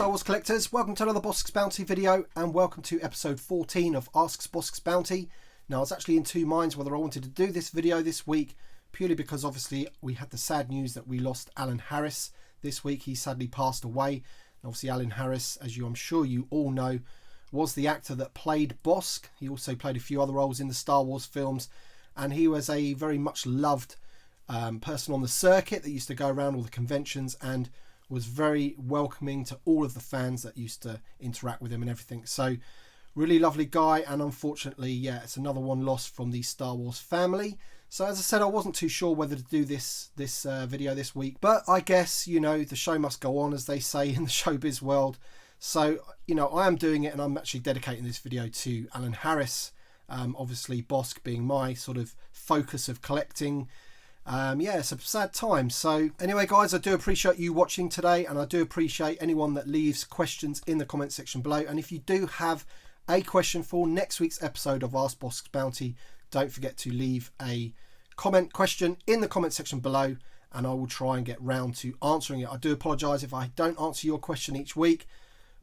Star Wars collectors, welcome to another Bossks Bounty video and welcome to episode 14 of Ask Bossks Bounty. Now I was actually in two minds whether I wanted to do this video this week, purely because obviously we had the sad news that we lost Alan Harris this week. He sadly passed away. And obviously Alan Harris, as I'm sure you all know, was the actor that played Bossk. He also played a few other roles in the Star Wars films, and he was a very much loved person on the circuit that used to go around all the conventions and was very welcoming to all of the fans that used to interact with him and everything. So really lovely guy, and unfortunately, yeah, it's another one lost from the Star Wars family. So as I said, I wasn't too sure whether to do this video this week, but I guess, you know, the show must go on, as they say in the showbiz world. So, you know, I am doing it, and I'm actually dedicating this video to Alan Harris. Obviously Bossk being my sort of focus of collecting. Yeah, it's a sad time. So anyway, guys, I do appreciate you watching today, and I do appreciate anyone that leaves questions in the comment section below. And if you do have a question for next week's episode of Ask Bossks Bounty, don't forget to leave a question in the comment section below, and I will try and get round to answering it. I do apologise if I don't answer your question each week,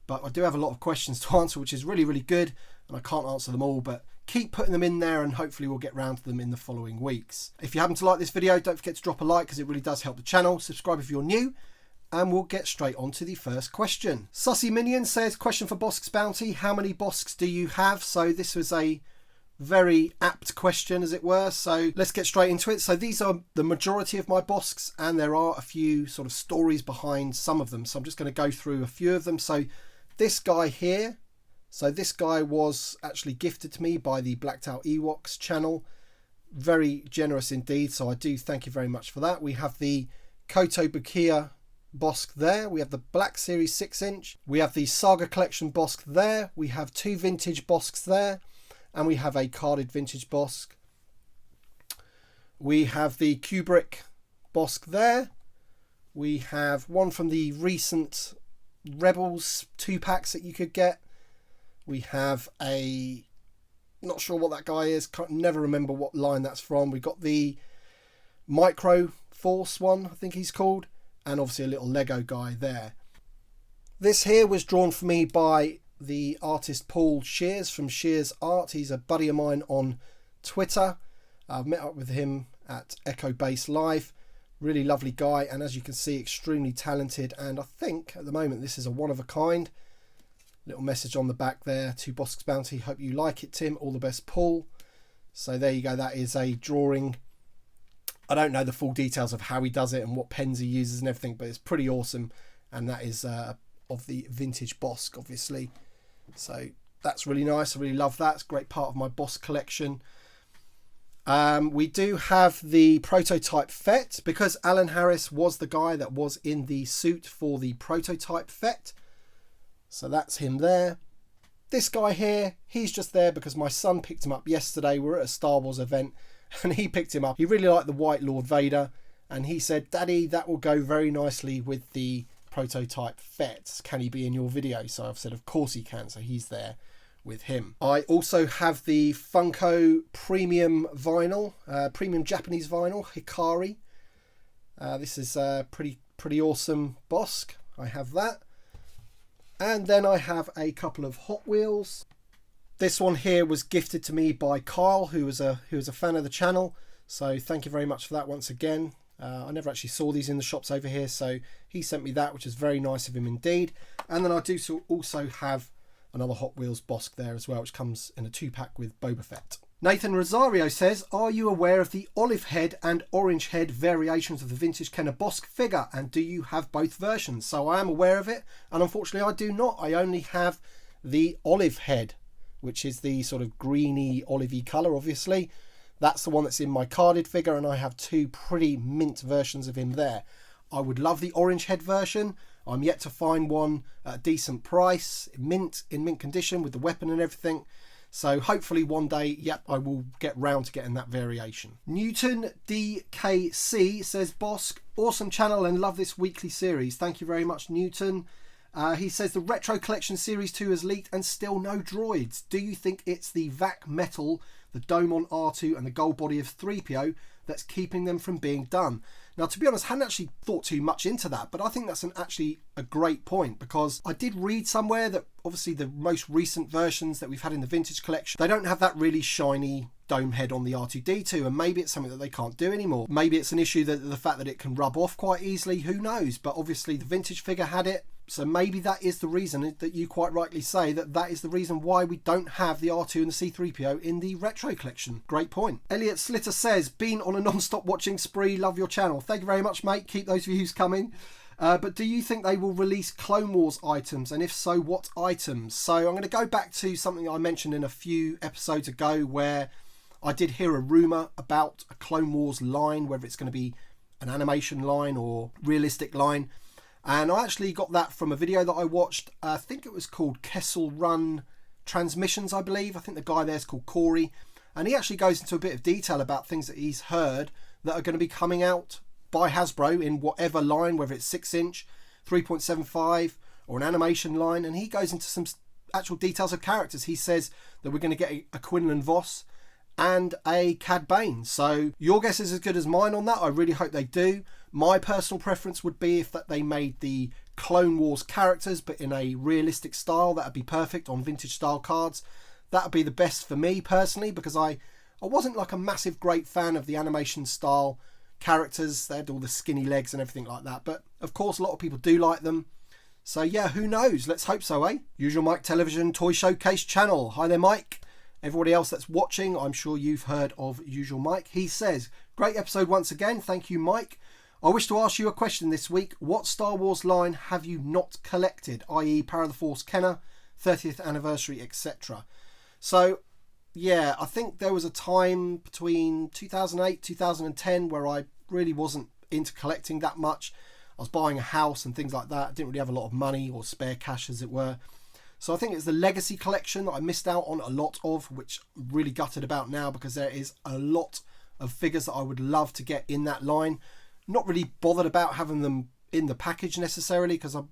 but I do have a lot of questions to answer, which is really, really good, and I can't answer them all, but keep putting them in there and hopefully we'll get round to them in the following weeks. If you happen to like this video, don't forget to drop a like, because it really does help the channel. Subscribe if you're new, and we'll get straight on to the first question. Sussy Minion says, question for Bossks Bounty, how many Bosks do you have? So this was a very apt question, as it were, so let's get straight into it. So these are the majority of my Bosks, and there are a few sort of stories behind some of them, so I'm just going to go through a few of them. So this guy here, so this guy was actually gifted to me by the Blacked Out Ewoks channel. Very generous indeed, so I do thank you very much for that. We have the Koto Bukiya Bossk there. We have the Black Series 6-inch. We have the Saga Collection Bossk there. We have two vintage Bosks there. And we have a carded vintage Bossk. We have the Kubrick Bossk there. We have one from the recent Rebels 2-packs that you could get. We have a, not sure what that guy is, can't never remember what line that's from. We got the Micro Force one, I think he's called, and obviously a little Lego guy there. This here was drawn for me by the artist Paul Shears from Shears Art. He's a buddy of mine on Twitter. I've met up with him at Echo Base Live. Really lovely guy, and as you can see, extremely talented, and I think at the moment this is a one of a kind. Little message on the back there to Bossks Bounty. Hope you like it, Tim. All the best, Paul. So there you go. That is a drawing. I don't know the full details of how he does it and what pens he uses and everything, but it's pretty awesome. And that is of the vintage Bossk, obviously. So that's really nice. I really love that. It's a great part of my Bossk collection. We do have the prototype Fett, because Alan Harris was the guy that was in the suit for the prototype Fett. So that's him there. This guy here, he's just there because my son picked him up yesterday. We were at a Star Wars event and he picked him up. He really liked the white Lord Vader, and he said, "Daddy, that will go very nicely with the prototype Fett. Can he be in your video?" So I've said of course he can, so he's there with him. I also have the Funko premium vinyl, premium Japanese vinyl, Hikari. This is a pretty awesome Bossk. I have that. And then I have a couple of Hot Wheels. This one here was gifted to me by Kyle, who was a fan of the channel. So thank you very much for that once again. I never actually saw these in the shops over here, so he sent me that, which is very nice of him indeed. And then I do also have another Hot Wheels Bossk there as well, which comes in a 2-pack with Boba Fett. Nathan Rosario says, are you aware of the olive head and orange head variations of the vintage Kenner Bossk figure, and do you have both versions? So I am aware of it, and unfortunately I do not. I only have the olive head, which is the sort of greeny olivey colour, obviously. That's the one that's in my carded figure, and I have two pretty mint versions of him there. I would love the orange head version. I'm yet to find one at a decent price, in mint condition with the weapon and everything. So hopefully one day, yep, I will get round to getting that variation. Newton DKC says, Bossk, awesome channel and love this weekly series. Thank you very much, Newton. He says the Retro Collection Series 2 has leaked and still no droids. Do you think it's the VAC metal, the dome on R2 and the gold body of 3PO that's keeping them from being done? Now, to be honest, I hadn't actually thought too much into that, but I think that's actually a great point, because I did read somewhere that obviously the most recent versions that we've had in the Vintage Collection, they don't have that really shiny dome head on the R2-D2, and maybe it's something that they can't do anymore. Maybe it's an issue that the fact that it can rub off quite easily, who knows? But obviously the Vintage figure had it, so maybe that is the reason that you quite rightly say that is the reason why we don't have the R2 and the C-3PO in the Retro Collection. Great point. Elliot Slitter says, been on a non-stop watching spree, love your channel. Thank you very much, mate. Keep those views coming. But do you think they will release Clone Wars items? And if so, what items? So I'm going to go back to something I mentioned in a few episodes ago, where I did hear a rumour about a Clone Wars line, whether it's going to be an animation line or realistic line. And I actually got that from a video that I watched. I think it was called Kessel Run Transmissions, I believe. I think the guy there's called Corey. And he actually goes into a bit of detail about things that he's heard that are going to be coming out by Hasbro in whatever line, whether it's 6-inch, 3.75 or an animation line. And he goes into some actual details of characters. He says that we're going to get a Quinlan Vos and a Cad Bane. So your guess is as good as mine on that. I really hope they do. My personal preference would be if that they made the Clone Wars characters but in a realistic style. That would be perfect on vintage style cards. That would be the best for me personally, because I wasn't like a massive great fan of the animation style characters. They had all the skinny legs and everything like that, but of course a lot of people do like them. So yeah, who knows? Let's hope so, eh? Usual Mike Television Toy Showcase channel. Hi there, Mike. Everybody else that's watching, I'm sure you've heard of Usual Mike. He says, great episode once again. Thank you, Mike. I wish to ask you a question this week. What Star Wars line have you not collected? I.e. Power of the Force Kenner, 30th anniversary, etc. So, yeah, I think there was a time between 2008, 2010 where I really wasn't into collecting that much. I was buying a house and things like that. I didn't really have a lot of money or spare cash, as it were. So I think it's the Legacy Collection that I missed out on a lot of, which I'm really gutted about now, because there is a lot of figures that I would love to get in that line. Not really bothered about having them in the package necessarily, because I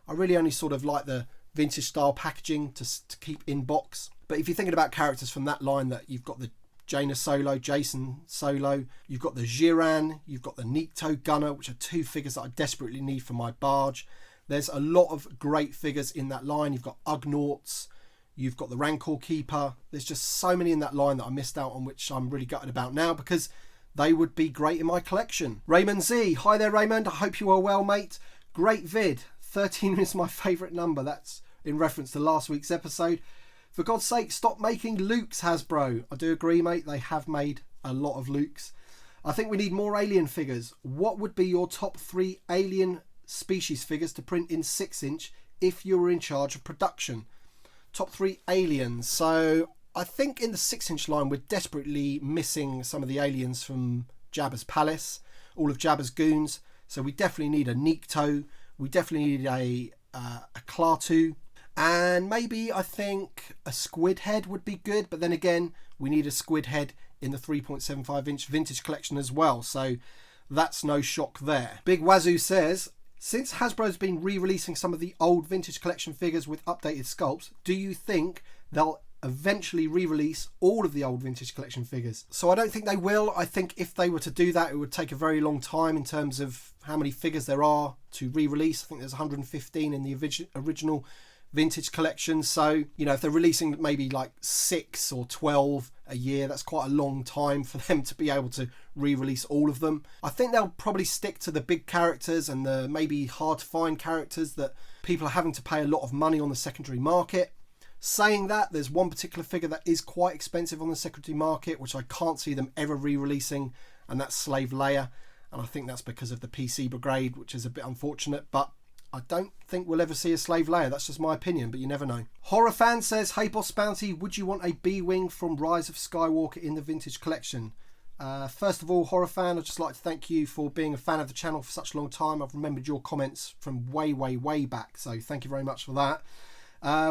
really only sort of like the vintage style packaging to keep in box. But if you're thinking about characters from that line, that you've got the Jaina Solo, Jason Solo, you've got the Jiran, you've got the Nikto Gunner, which are two figures that I desperately need for my barge. There's a lot of great figures in that line. You've got Ugnaughts, you've got the Rancor Keeper. There's just so many in that line that I missed out on, which I'm really gutted about now, because they would be great in my collection. Raymond Z. Hi there, Raymond. I hope you are well, mate. Great vid. 13 is my favourite number. That's in reference to last week's episode. For God's sake, stop making Lukes, Hasbro. I do agree, mate. They have made a lot of Lukes. I think we need more alien figures. What would be your top 3 alien species figures to print in 6-inch if you were in charge of production? Top 3 aliens. So I think in the 6-inch line we're desperately missing some of the aliens from Jabba's palace, all of Jabba's goons. So we definitely need a Nikto, we definitely need a Klaatu, and maybe I think a squid head would be good. But then again, we need a squid head in the 3.75-inch vintage collection as well, so that's no shock there. Big Wazoo says, since Hasbro's been re-releasing some of the old vintage collection figures with updated sculpts, do you think they'll eventually re-release all of the old vintage collection figures? So I don't think they will. I think if they were to do that, it would take a very long time in terms of how many figures there are to re-release. I think there's 115 in the original vintage collection. So, you know, if they're releasing maybe like 6 or 12 a year, that's quite a long time for them to be able to re-release all of them. I think they'll probably stick to the big characters and the maybe hard to find characters that people are having to pay a lot of money on the secondary market. Saying that, there's one particular figure that is quite expensive on the secondary market, which I can't see them ever re-releasing, and that's Slave Leia. And I think that's because of the PC Brigade, which is a bit unfortunate, but I don't think we'll ever see a Slave Leia. That's just my opinion, but you never know. Horror Fan says, hey Bossks Bounty, would you want a B-Wing from Rise of Skywalker in the vintage collection? First of all, Horror Fan, I'd just like to thank you for being a fan of the channel for such a long time. I've remembered your comments from way, way, way back, so thank you very much for that.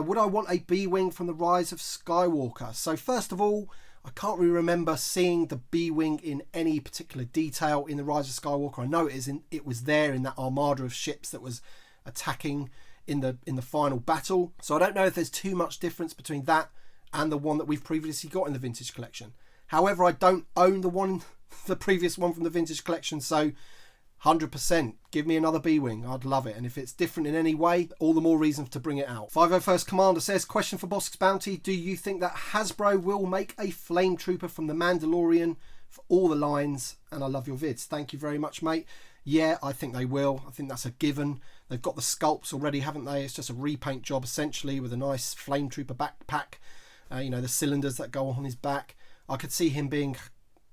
Would I want a B-Wing from the Rise of Skywalker? So first of all, I can't really remember seeing the B-Wing in any particular detail in the Rise of Skywalker. I know it was there in that armada of ships that was attacking in the final battle. So I don't know if there's too much difference between that and the one that we've previously got in the vintage collection. However, I don't own the previous one from the vintage collection, so 100%. Give me another B-Wing. I'd love it. And if it's different in any way, all the more reason to bring it out. 501st Commander says, question for Bossk Bounty. Do you think that Hasbro will make a Flame Trooper from the Mandalorian for all the lines? And I love your vids. Thank you very much, mate. Yeah, I think they will. I think that's a given. They've got the sculpts already, haven't they? It's just a repaint job, essentially, with a nice Flame Trooper backpack. You know, the cylinders that go on his back. I could see him being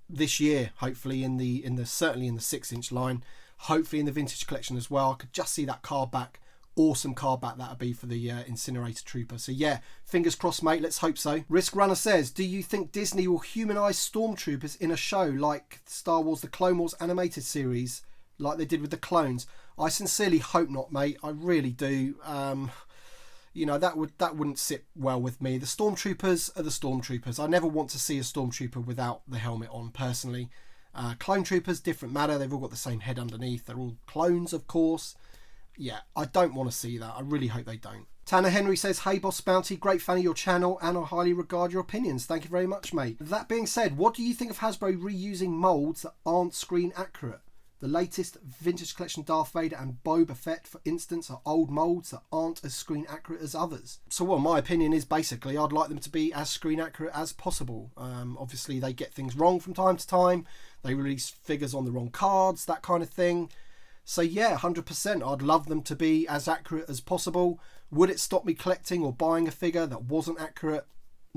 this year, hopefully, certainly in the 6-inch line. Hopefully in the vintage collection as well. I could just see that card back. Awesome card back that would be for the Incinerator Trooper. So yeah, fingers crossed, mate. Let's hope so. Risk Runner says, do you think Disney will humanise stormtroopers in a show like Star Wars The Clone Wars animated series, like they did with the clones? I sincerely hope not, mate. I really do. You know, that wouldn't sit well with me. The stormtroopers are the stormtroopers. I never want to see a stormtrooper without the helmet on, personally. Clone troopers, different matter. They've all got the same head underneath. They're all clones, of course. Yeah, I don't want to see that. I really hope they don't. Tanner Henry says, hey Bossk Bounty, great fan of your channel and I highly regard your opinions. Thank you very much, mate. That being said, what do you think of Hasbro reusing moulds that aren't screen accurate? The latest vintage collection Darth Vader and Boba Fett, for instance, are old moulds that aren't as screen accurate as others. So, well, my opinion is basically I'd like them to be as screen accurate as possible. Obviously, they get things wrong from time to time. They release figures on the wrong cards, that kind of thing. So, yeah, 100%. I'd love them to be as accurate as possible. Would it stop me collecting or buying a figure that wasn't accurate?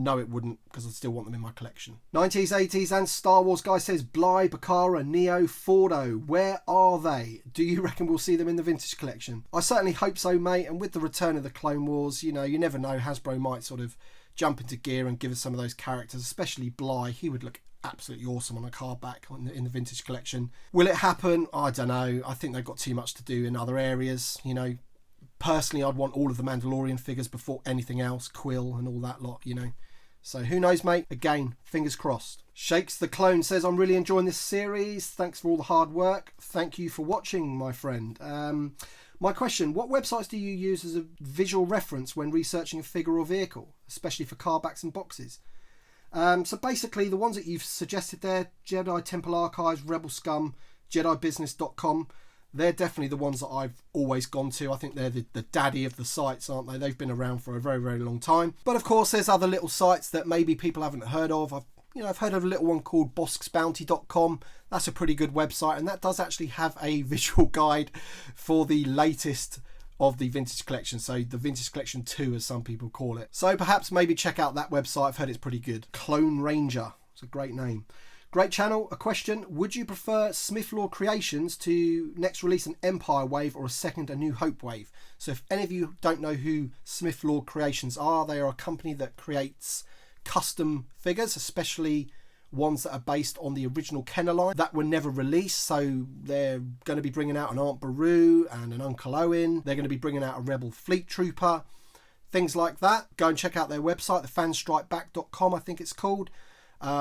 No, it wouldn't, because I still want them in my collection. 90s, 80s and Star Wars guy says, Bly, Bakara, Neo, Fordo, where are they? Do you reckon we'll see them in the vintage collection? I certainly hope so, mate. And with the return of the Clone Wars, you know, you never know. Hasbro might sort of jump into gear and give us some of those characters, especially Bly. He would look absolutely awesome on a card back in the vintage collection. Will it happen? I don't know. I think they've got too much to do in other areas, you know. Personally, I'd want all of the Mandalorian figures before anything else, Quill and all that lot, you know. So who knows, mate? Again, fingers crossed. Shakes the Clone says, I'm really enjoying this series. Thanks for all the hard work. Thank you for watching, my friend. My question, what websites do you use as a visual reference when researching a figure or vehicle, especially for card backs and boxes? So basically, the ones that you've suggested there, Jedi Temple Archives, Rebel Scum, JediBusiness.com, they're definitely the ones that I've always gone to. I think they're the daddy of the sites, aren't they? They've been around for a very, very long time. But of course, there's other little sites that maybe people haven't heard of. I've heard of a little one called BosksBounty.com. That's a pretty good website, and that does actually have a visual guide for the latest of the vintage collection. So the vintage collection 2, as some people call it. So perhaps maybe check out that website. I've heard it's pretty good. Clone Ranger. It's a great name. Great channel. A question, would you prefer Smith-Lord Creations to next release an Empire wave or a second A New Hope wave? So if any of you don't know who Smith-Lord Creations are, they are a company that creates custom figures, especially ones that are based on the original Kenner line that were never released. So they're going to be bringing out an Aunt Beru and an Uncle Owen. They're going to be bringing out a Rebel Fleet Trooper, things like that. Go and check out their website, thefanstrikeback.com, I think it's called.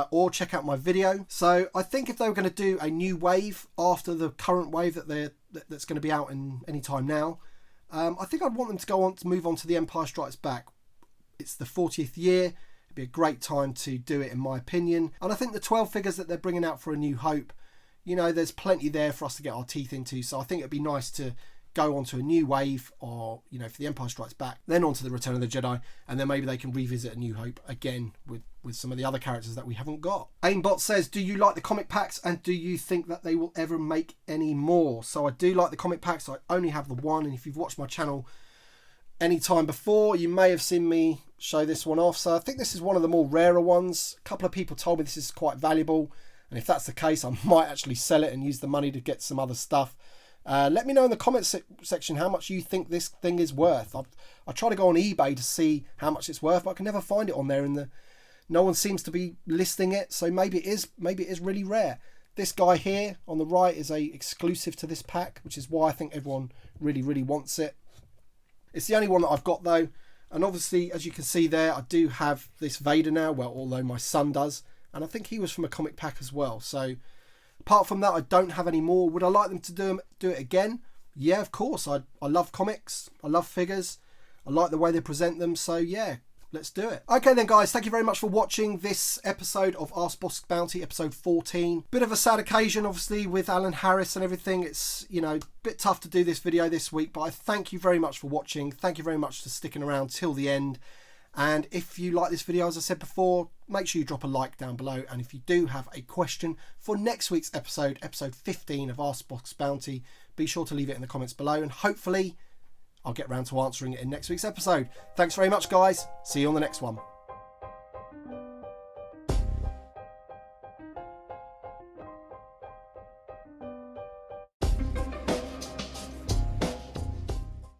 Or check out my video. So I think if they were going to do a new wave after the current wave that's going to be out in any time now, I think I'd want them to move on to the Empire Strikes Back. It's the 40th year. It'd be a great time to do it, in my opinion. And I think the 12 figures that they're bringing out for A New Hope, you know, there's plenty there for us to get our teeth into. So I think it'd be nice to go on to a new wave, or, you know, for the Empire Strikes Back, then on to the Return of the Jedi, and then maybe they can revisit A New Hope again with some of the other characters that we haven't got. Aimbot says, do you like the comic packs, and do you think that they will ever make any more? So I do like the comic packs. I only have the one, and if you've watched my channel any time before, you may have seen me show this one off. So I think this is one of the more rarer ones. A couple of people told me this is quite valuable, and if that's the case, I might actually sell it and use the money to get some other stuff. Let me know in the comments section how much you think this thing is worth. I try to go on eBay to see how much it's worth, but I can never find it on there. No one seems to be listing it, so maybe it is really rare. This guy here on the right is a exclusive to this pack, which is why I think everyone really, really wants it. It's the only one that I've got though, and obviously, as you can see there, I do have this Vader now. Well, although my son does, and I think he was from a comic pack as well. So apart from that, I don't have any more. Would I like them to do it again? Yeah, of course. I love comics. I love figures. I like the way they present them. So yeah, let's do it. Okay then guys, thank you very much for watching this episode of Ask Bossks Bounty, episode 14. Bit of a sad occasion, obviously, with Alan Harris and everything. It's, you know, a bit tough to do this video this week, but I thank you very much for watching. Thank you very much for sticking around till the end. And if you like this video, as I said before, make sure you drop a like down below. And if you do have a question for next week's episode, episode 15 of Ask Bossks Bounty, be sure to leave it in the comments below, and hopefully I'll get round to answering it in next week's episode. Thanks very much, guys. See you on the next one.